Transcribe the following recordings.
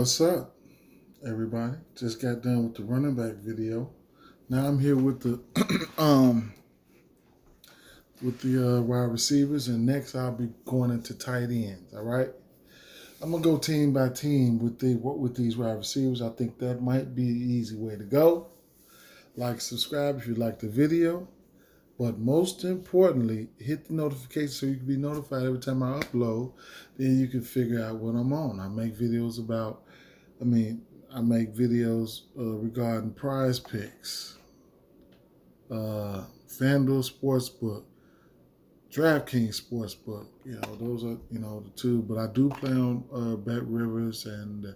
What's up, everybody? Just got done with the running back video. Now I'm here with the wide receivers, and next I'll be going into tight ends. All right, I'm gonna go team by team with these wide receivers. I think that might be the easy way to go. Like, subscribe if you like the video, but most importantly, hit the notification so you can be notified every time I upload. Then you can figure out what I'm on. I make videos regarding prize picks, FanDuel Sportsbook, DraftKings Sportsbook. Those are, the two. But I do play on Bet Rivers and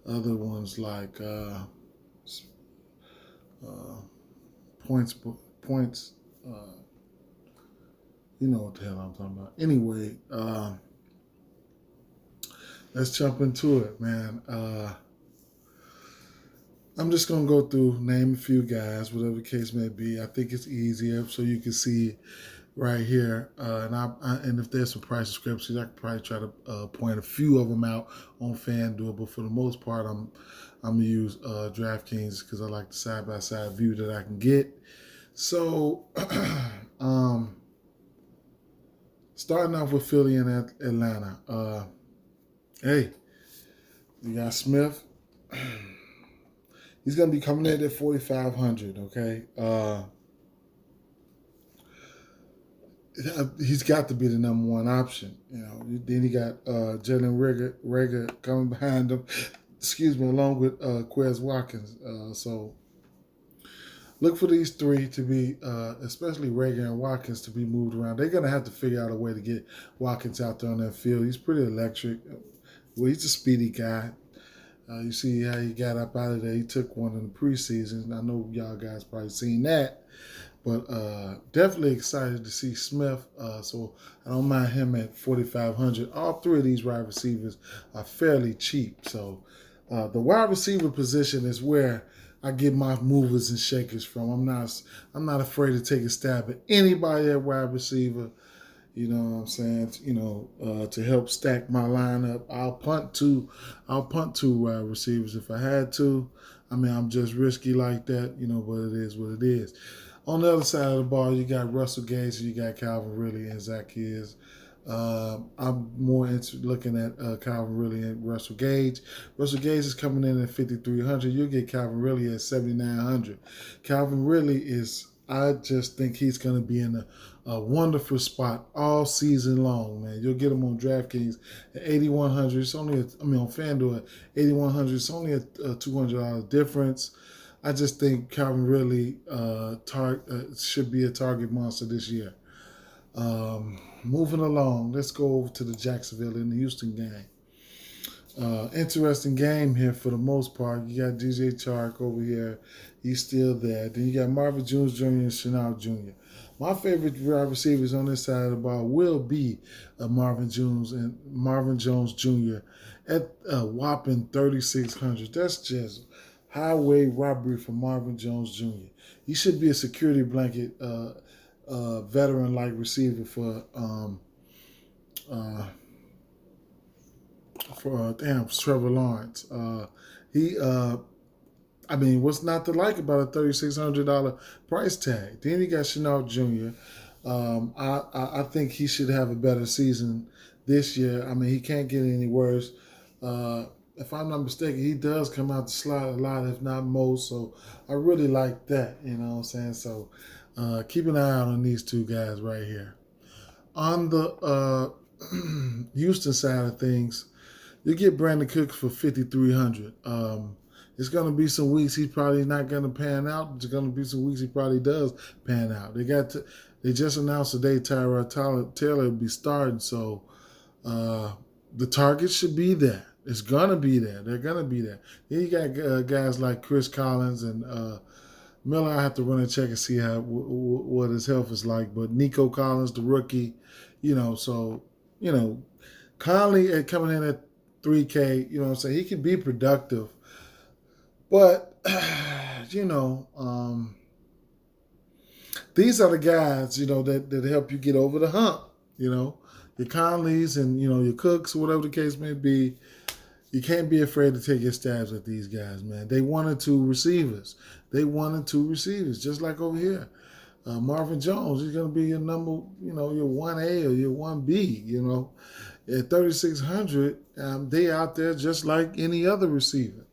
other ones like points. You know what the hell I'm talking about. Anyway, let's jump into it, man. I'm just going to go through, name a few guys, whatever the case may be. I think it's easier so you can see right here. And if there's some price discrepancies, I could probably try to point a few of them out on FanDuel. But for the most part, I'm going to use DraftKings because I like the side-by-side view that I can get. So, starting off with Philly and Atlanta. Hey, you got Smith. He's going to be coming in at 4,500, okay? He's got to be the number one option. Then he got Jalen Reagor coming behind him, along with Quez Watkins. So look for these three to be, especially Reagor and Watkins, to be moved around. They're going to have to figure out a way to get Watkins out there on that field. He's pretty electric. Well, he's a speedy guy. You see how he got up out of there. He took one in the preseason. I know y'all guys probably seen that. But definitely excited to see Smith. So I don't mind him at 4,500. All three of these wide receivers are fairly cheap. So the wide receiver position is where I get my movers and shakers from. I'm not afraid to take a stab at anybody at wide receiver. You know what I'm saying? To help stack my lineup. I'll punt two wide receivers if I had to. I'm just risky like that, but it is what it is. On the other side of the ball, you got Russell Gage and you got Calvin Ridley and Zacchaeus. I'm more into looking at Calvin Ridley and Russell Gage. Russell Gage is coming in at 5,300. You'll get Calvin Ridley at 7,900. Calvin Ridley I just think he's going to be in a wonderful spot all season long, man. You'll get him on DraftKings at 8,100. It's only, on FanDuel at 8,100. It's only a $200 difference. I just think Calvin Ridley should be a target monster this year. Moving along, let's go over to the Jacksonville and the Houston game. Interesting game here for the most part. You got DJ Chark over here. He's still there. Then you got Marvin Jones Jr. and Shenault Jr. My favorite wide receivers on this side of the ball will be Marvin Jones Jr. at a whopping 3,600. That's just highway robbery for Marvin Jones Jr. He should be a security blanket veteran-like receiver for Trevor Lawrence. What's not to like about a $3,600 price tag? Then you got Shenault Jr. I think he should have a better season this year. He can't get any worse. If I'm not mistaken, he does come out the slot a lot, if not most. So I really like that. You know what I'm saying? So keep an eye out on these two guys right here. On the Houston side of things, you get Brandon Cooks for 5,300. It's going to be some weeks he's probably not going to pan out. There's going to be some weeks he probably does pan out. They just announced today Tyrod Taylor will be starting, so the target should be there. It's going to be there. They're going to be there. Then you got guys like Chris Collins and Miller. I have to run and check and see what his health is like. But Nico Collins, the rookie, Conley coming in at 3K, you know what I'm saying? He can be productive. But, these are the guys, that help you get over the hump, your Conleys and, your Cooks, whatever the case may be. You can't be afraid to take your stabs at these guys, man. They 1 and 2 receivers. They 1 and 2 receivers, just like over here. Marvin Jones, he's going to be your number, your 1A or your 1B, At 3,600, they out there just like any other receiver.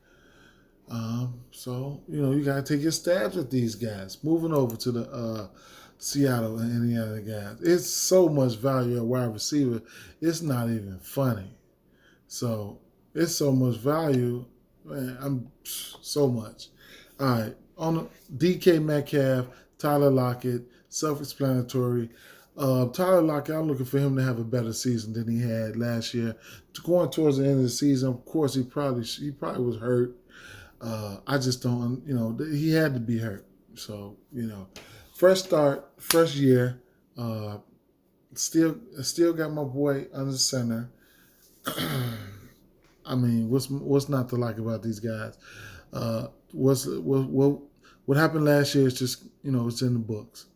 So, you got to take your stabs at these guys. Moving over to the Seattle and any other guys. It's so much value at wide receiver, it's not even funny. So, it's so much value. Man, I'm so much. All right. On DK Metcalf, Tyler Lockett, self-explanatory. Tyler Lockett, I'm looking for him to have a better season than he had last year. Going towards the end of the season, of course, he probably was hurt. I just don't, he had to be hurt. So, fresh start, fresh year. Still got my boy under center. I mean, what's not to like about these guys? What happened last year is just, it's in the books.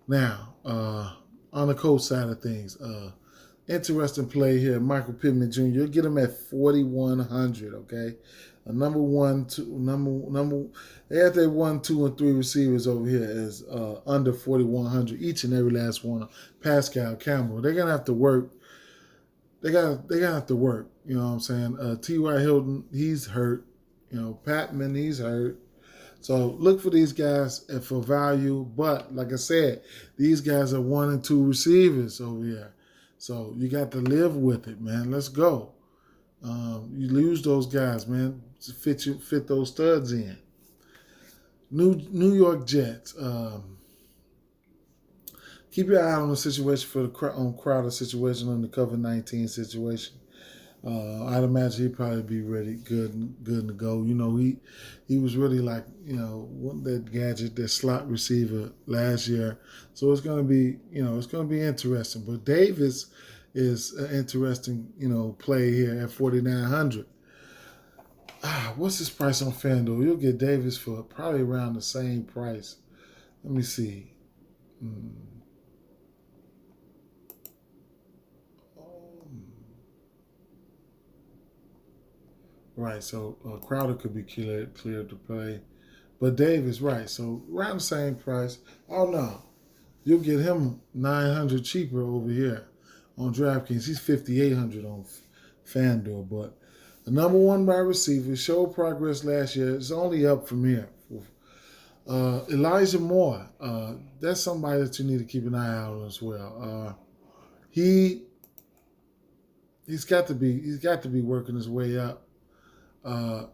Now, on the Colts side of things, interesting play here, Michael Pittman Jr. Get him at 4,100, okay? Number 1, 2, they have their 1, 2, and 3 receivers over here is under 4,100, each and every last one. Pascal, Campbell, they're gonna have to work. They gotta have to work. You know what I'm saying? T.Y. Hilton, he's hurt. Pittman, he's hurt. So look for these guys for value. But like I said, these guys are 1 and 2 receivers over here. So you got to live with it, man. Let's go. You lose those guys, man. To fit those studs in. New York Jets. Keep your eye on the situation for the Crowder situation, on the COVID-19 situation. I'd imagine he'd probably be ready, good to go. He was really like, that gadget, that slot receiver last year. So it's gonna be, interesting. But Davis is an interesting, play here at 4,900. What's his price on FanDuel? You'll get Davis for probably around the same price. Let me see. Right, so Crowder could be cleared to play. But Davis, right, so around the same price. Oh, no. You'll get him 900 cheaper over here on DraftKings. He's 5,800 on FanDuel. But the number 1 wide receiver showed progress last year. It's only up from here. Elijah Moore, that's somebody that you need to keep an eye out on as well. He's got to be working his way up.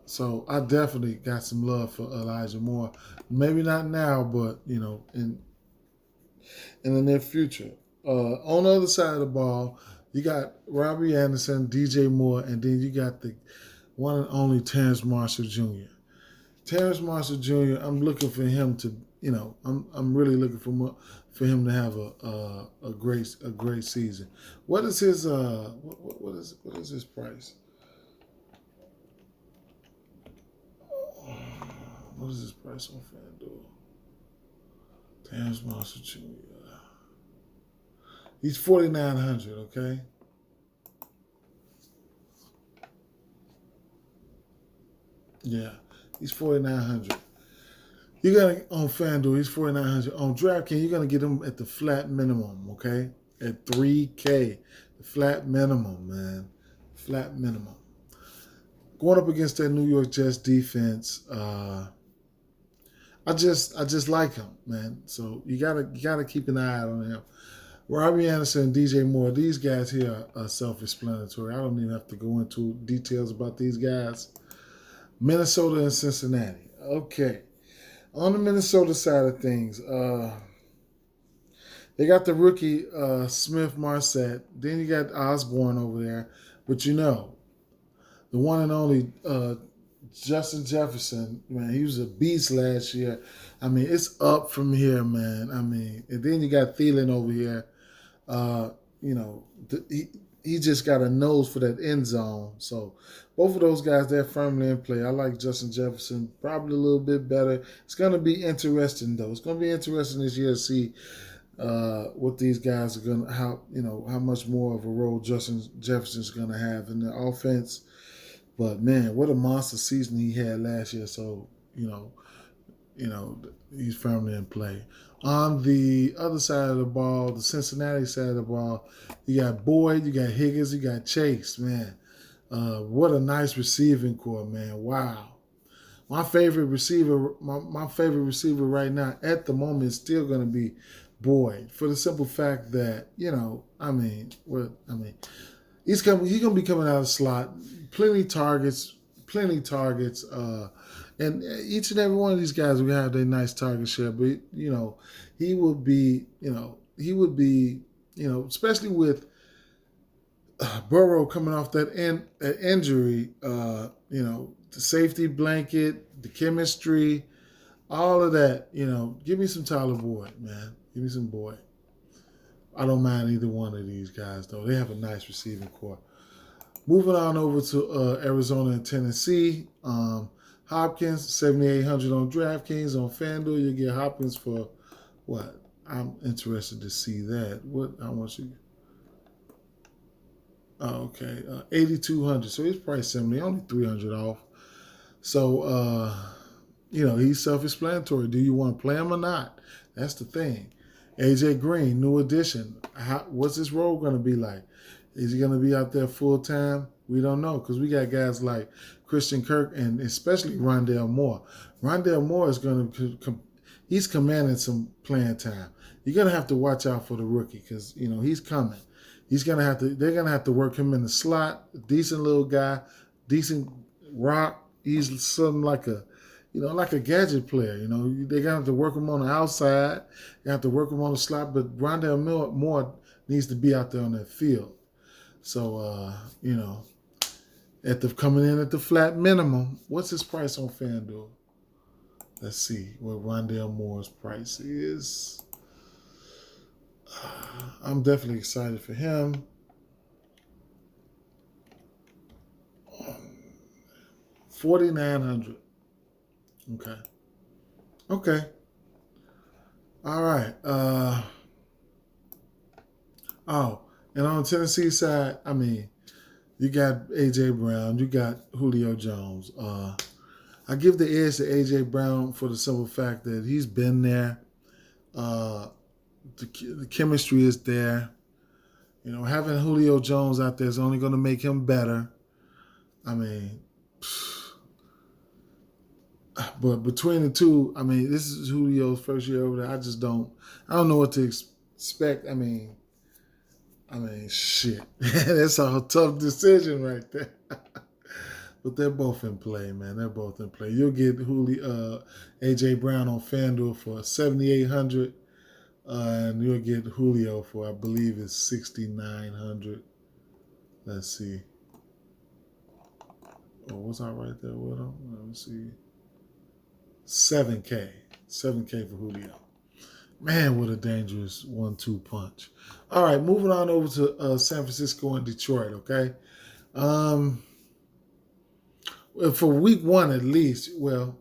So I definitely got some love for Elijah Moore. Maybe not now, but in the near future. On the other side of the ball, you got Robbie Anderson, DJ Moore, and then you got the one and only Terrence Marshall Jr. Terrence Marshall Jr. I'm looking for him to, I'm really looking for him to have a great season. What is his what is his price? What is his price on FanDuel? Terrence Marshall Jr. He's 4,900, okay? Yeah, he's 4,900. You got on FanDuel, he's 4,900. On DraftKings, you're gonna get him at the flat minimum, okay? At $3K, the flat minimum, man, flat minimum. Going up against that New York Jets defense, I just like him, man. So you gotta keep an eye out on him. Robbie Anderson and DJ Moore, these guys here are self-explanatory. I don't even have to go into details about these guys. Minnesota and Cincinnati. Okay. On the Minnesota side of things, they got the rookie Smith Marset. Then you got Osborne over there. But the one and only Justin Jefferson, man, he was a beast last year. I mean, it's up from here, man. I mean, and then you got Thielen over here. He just got a nose for that end zone. So both of those guys, they're firmly in play. I like Justin Jefferson probably a little bit better. It's going to be interesting, though. It's going to be interesting this year to see what these guys are going to, how much more of a role Justin Jefferson's going to have in the offense. But man, what a monster season he had last year. So, he's firmly in play. On the other side of the ball, the Cincinnati side of the ball, you got Boyd, you got Higgins, you got Chase, man. What a nice receiving core, man. Wow. My favorite receiver right now at the moment is still going to be Boyd, for the simple fact that, he's going to be coming out of the slot, plenty targets, and each and every one of these guys will have their nice target share. But he would be, especially with Burrow coming off that injury, the safety blanket, the chemistry, all of that. Give me some Tyler Boyd, man. Give me some Boyd. I don't mind either one of these guys, though. They have a nice receiving core. Moving on over to Arizona and Tennessee. Hopkins, 7,800 on DraftKings. On FanDuel, you get Hopkins for what? I'm interested to see that. How much? Okay, 8,200. So he's priced similarly, only 300 off. So, he's self-explanatory. Do you want to play him or not? That's the thing. AJ Green, new addition. What's his role going to be like? Is he going to be out there full time? We don't know, because we got guys like Christian Kirk and especially Rondale Moore. Rondale Moore is going to he's commanding some playing time. You're going to have to watch out for the rookie, because he's coming. They're going to have to work him in the slot. Decent little guy, decent rock. He's something like a gadget player. They're going to have to work him on the outside. They have to work him on the slot. But Rondale Moore needs to be out there on that field. So, coming in at the flat minimum, what's his price on FanDuel? Let's see what Rondale Moore's price is. I'm definitely excited for him. 4,900. Okay. All right. And on the Tennessee side, you got A.J. Brown, you got Julio Jones. I give the edge to A.J. Brown for the simple fact that he's been there. The chemistry is there. Having Julio Jones out there is only going to make him better. But between the two, this is Julio's first year over there. I don't know what to expect. Shit. That's a tough decision right there. But they're both in play, man. They're both in play. You'll get A.J. Brown on FanDuel for 7,800. And you'll get Julio for, I believe, it's 6,900. Let's see. Oh, what's I right there with him? Let me see. 7K. 7K for Julio. Man, what a dangerous 1-2 punch. All right, moving on over to San Francisco and Detroit, okay? For week one at least, you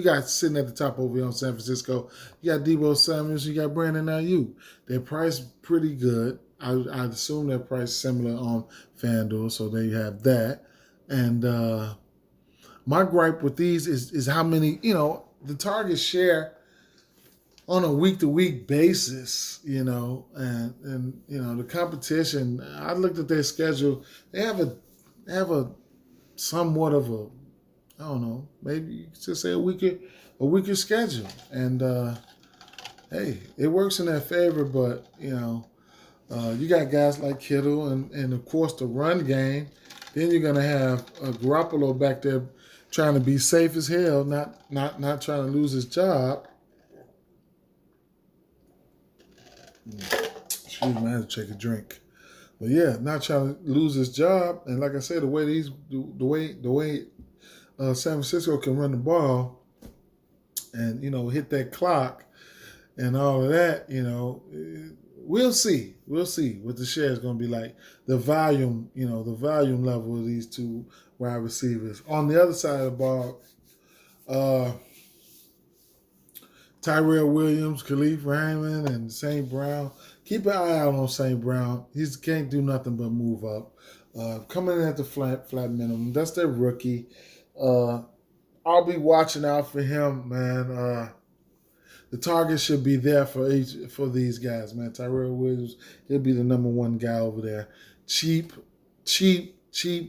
got sitting at the top over here on San Francisco. You got Deebo Samuel, you got Brandon Ayuk. They're priced pretty good. I'd assume they're priced similar on FanDuel, so they have that. And my gripe with these is how many, the target share on a week-to-week basis, and the competition. I looked at their schedule. They have a somewhat of a, I don't know, maybe you could just say a weaker schedule. And hey, it works in their favor, but you got guys like Kittle and of course the run game. Then you're gonna have Garoppolo back there trying to be safe as hell, not trying to lose his job. Excuse me, I had to take a drink. But yeah, not trying to lose his job. And like I said, the way San Francisco can run the ball and hit that clock and all of that, we'll see. We'll see what the share is going to be like. The volume level of these two wide receivers. On the other side of the ball, Tyrell Williams, Khalif Raymond, and St. Brown. Keep an eye out on St. Brown. He can't do nothing but move up. Coming in at the flat minimum. That's their rookie. I'll be watching out for him, man. The target should be there for these guys, man. Tyrell Williams, he'll be the number one guy over there. Cheap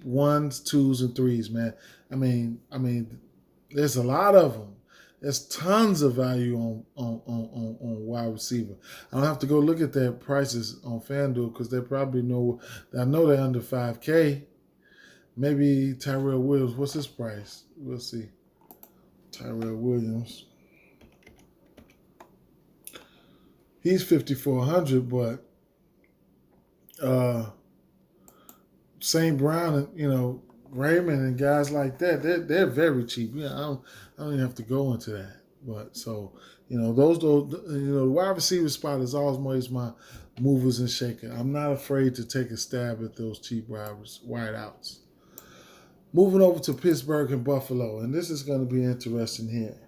ones, twos, and threes, man. I mean, there's a lot of them. There's tons of value on wide receiver. I don't have to go look at their prices on FanDuel because they probably know. I know they're under $5K. Maybe Tyrell Williams. What's his price? We'll see. Tyrell Williams. He's 5,400, but St. Brown and Raymond and guys like that, they're very cheap. I don't even have to go into that. But so those the wide receiver spot is always my movers and shaker. I'm not afraid to take a stab at those cheap wideouts. Moving over to Pittsburgh and Buffalo, and this is going to be interesting here.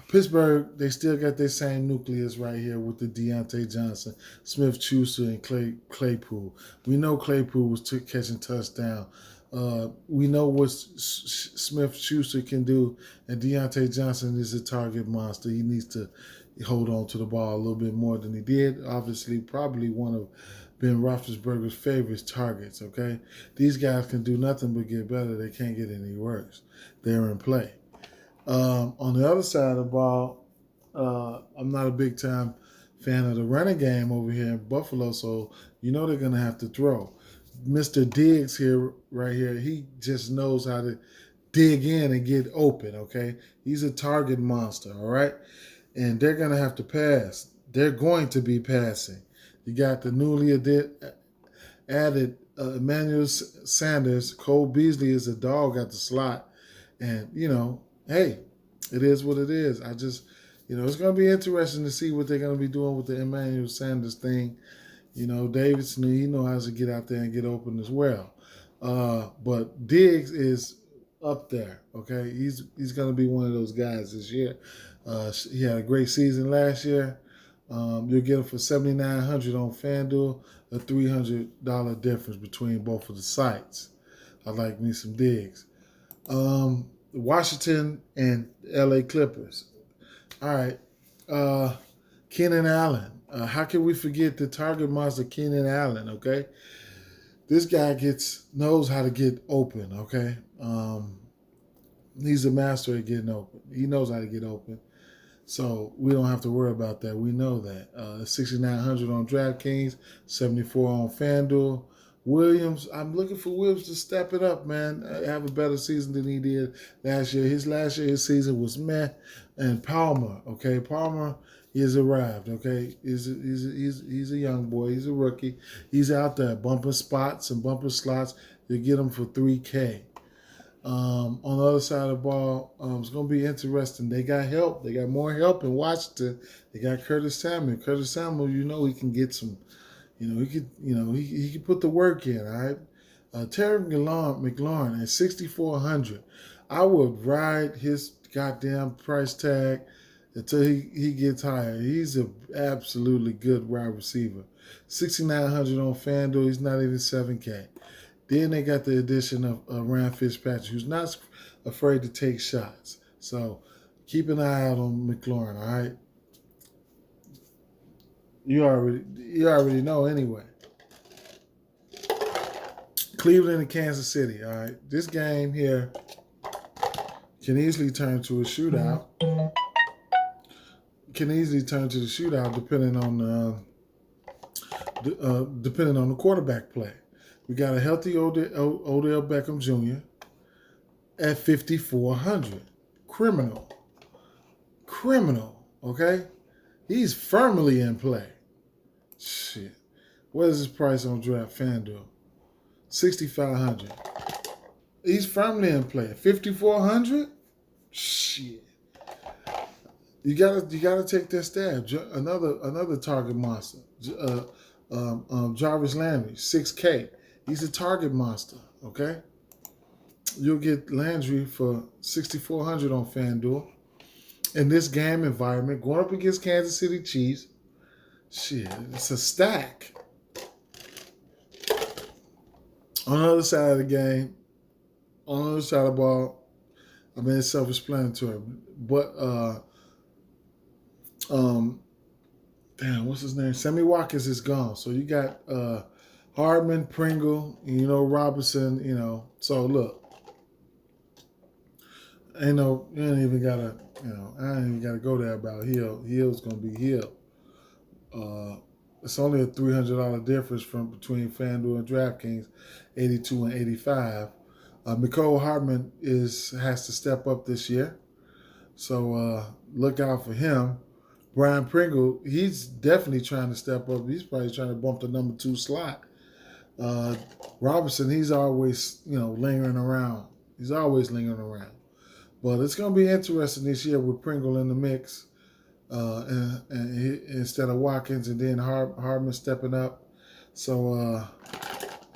Pittsburgh, they still got their same nucleus right here with the Deontay Johnson, Smith-Schuster, and Claypool. We know Claypool was catching touchdown. We know what Smith-Schuster can do, and Deontay Johnson is a target monster. He needs to hold on to the ball a little bit more than he did. Obviously, probably one of Ben Roethlisberger's favorite targets, okay? These guys can do nothing but get better. They can't get any worse. They're in play. On the other side of the ball, I'm not a big-time fan of the running game over here in Buffalo, so they're going to have to throw. Mr. Diggs right here, he just knows how to dig in and get open, okay? He's a target monster, all right? And they're going to have to pass. They're going to be passing. You got the newly added Emmanuel Sanders. Cole Beasley is a dog at the slot. And, hey, it is what it is. I just, it's going to be interesting to see what they're going to be doing with the Emmanuel Sanders thing. Davidson, he knows how to get out there and get open as well. But Diggs is up there, okay? He's going to be one of those guys this year. He had a great season last year. You'll get him for $7,900 on FanDuel, a $300 difference between both of the sites. I like me some Diggs. Washington and LA Clippers. All right. Keenan Allen. How can we forget the target monster Keenan Allen, okay? This guy knows how to get open, okay? He's a master at getting open. He knows how to get open. So we don't have to worry about that. We know that. 6,900 on DraftKings, 74 on FanDuel. Williams, I'm looking for Williams to step it up, man. Have a better season than he did last year. His season was meh. And Palmer, okay, he has arrived, okay. He's a young boy. He's a rookie. He's out there bumping spots and bumping slots. You get him for $3K. On the other side of the ball, it's going to be interesting. They got help. They got more help in Washington. They got Curtis Samuel. Curtis Samuel, he can get some. He could put the work in, all right? Terry McLaurin at 6,400. I would ride his goddamn price tag until he gets higher. He's an absolutely good wide receiver. 6,900 on FanDuel. He's not even 7K. Then they got the addition of Ryan Fitzpatrick, who's not afraid to take shots. So keep an eye out on McLaurin, all right? You already know anyway. Cleveland and Kansas City, all right? This game here can easily turn to a shootout. Depending on the quarterback play. We got a healthy Odell Beckham Jr. at 5,400. Criminal, okay? He's firmly in play. Shit. What is his price on FanDuel? 6,500. He's firmly in play. 5,400? Shit. You gotta take that stab. Another target monster. Jarvis Landry, 6K. He's a target monster, okay? You'll get Landry for 6,400 on FanDuel. In this game environment, going up against Kansas City Chiefs, shit, it's a stack. On the other side of the game, on the other side of the ball, I mean, it's self-explanatory. But, damn, what's his name? Sammy Walkers is gone. So you got Hardman, Pringle, Robinson, So, look, you ain't even got to, I ain't even got to go there about Hill. Hill's going to be Hill. It's only a $300 difference between FanDuel and DraftKings, 82 and 85. Mecole Hardman has to step up this year, so look out for him. Brian Pringle, he's definitely trying to step up. He's probably trying to bump the number 2 slot. Robinson, he's always lingering around. He's always lingering around. But it's going to be interesting this year with Pringle in the mix. And instead of Watkins, and then Hardman stepping up. So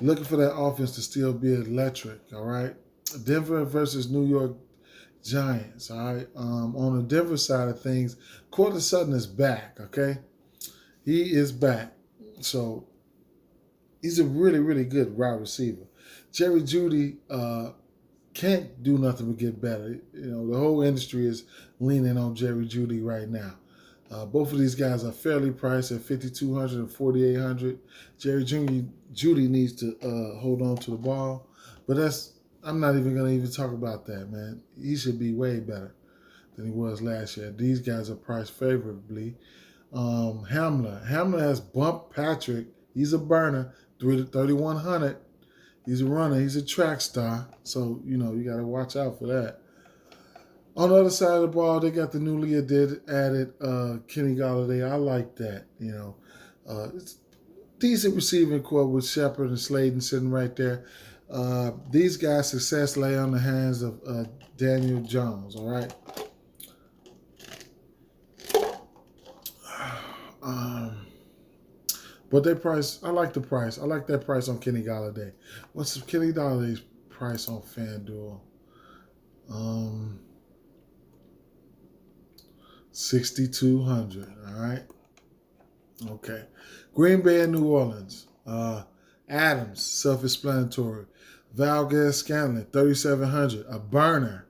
looking for that offense to still be electric, all right? Denver versus New York Giants, all right? On the Denver side of things, Courtney Sutton is back, okay? He is back. So he's a really, really good wide receiver. Jerry Jeudy can't do nothing but get better. The whole industry is leaning on Jerry Jeudy right now. Both of these guys are fairly priced at $5,200 and $4,800. Jerry Jeudy needs to hold on to the ball, but I'm not even going to even talk about that, man. He should be way better than he was last year. These guys are priced favorably. Hamler has bumped Patrick. He's a burner, $3,100. He's a runner. He's a track star, so you got to watch out for that. On the other side of the ball, they got the newly added Kenny Golladay. I like that. It's decent receiving core with Shepard and Slayton sitting right there. These guys' success lay on the hands of Daniel Jones. All right. But their price, I like the price. I like that price on Kenny Golladay. What's Kenny Galladay's price on FanDuel? $6,200. All right. Okay. Green Bay and New Orleans. Adams, self-explanatory. Valdez-Scantling, $3,700. A burner.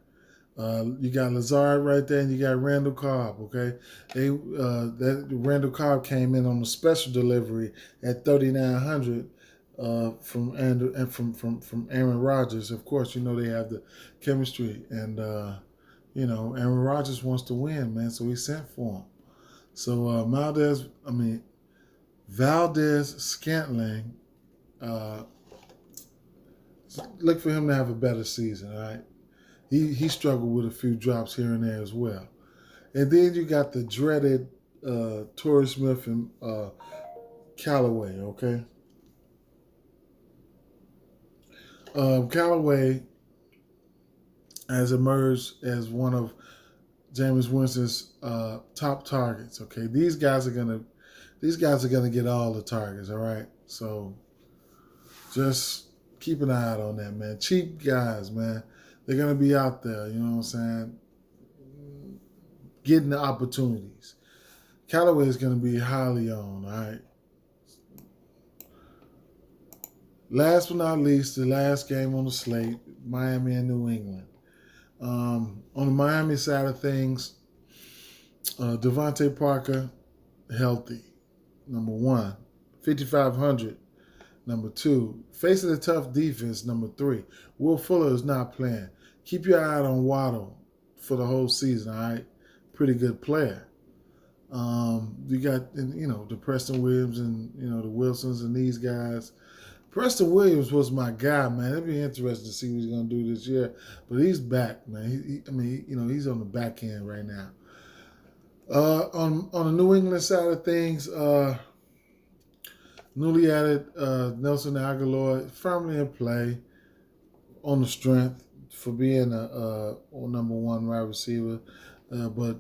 You got Lazard right there, and you got Randall Cobb. Okay, that Randall Cobb came in on a special delivery at $3,900 from Aaron Rodgers. Of course, they have the chemistry, and Aaron Rodgers wants to win, man, so he sent for him. So Valdez-Scantling, look for him to have a better season. All right. He struggled with a few drops here and there as well. And then you got the dreaded Torrey Smith and Callaway, okay? Callaway has emerged as one of Jameis Winston's top targets, okay? These guys are gonna get all the targets, all right? So just keep an eye out on that, man. Cheap guys, man. They're going to be out there, you know what I'm saying, getting the opportunities. Callaway is going to be highly owned, all right? Last but not least, the last game on the slate, Miami and New England. On the Miami side of things, Devontae Parker, healthy, number 1. 5,500, number 2. Facing a tough defense, number 3. Will Fuller is not playing. Keep your eye on Waddle for the whole season, all right? Pretty good player. You got, the Preston Williams and, the Wilsons and these guys. Preston Williams was my guy, man. It'd be interesting to see what he's going to do this year. But he's back, man. He's on the back end right now. On the New England side of things, newly added Nelson Aguilar, firmly in play on the strength for being a number 1 wide receiver. But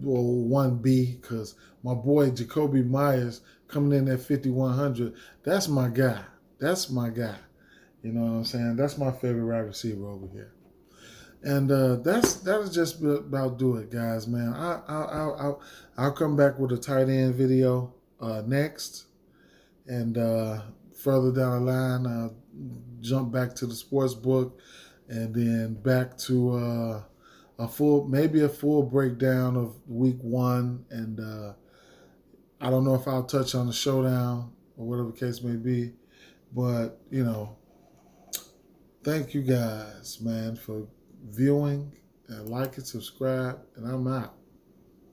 1B, because my boy Jacoby Myers coming in at 5,100, that's my guy. That's my guy. You know what I'm saying? That's my favorite wide receiver over here. And that'll just about do it, guys, man. I'll come back with a tight end video next. And further down the line, jump back to the sports book, and then back to maybe a full breakdown of week 1. And I don't know if I'll touch on the showdown or whatever the case may be, but thank you guys, man, for viewing, and like and subscribe, and I'm out.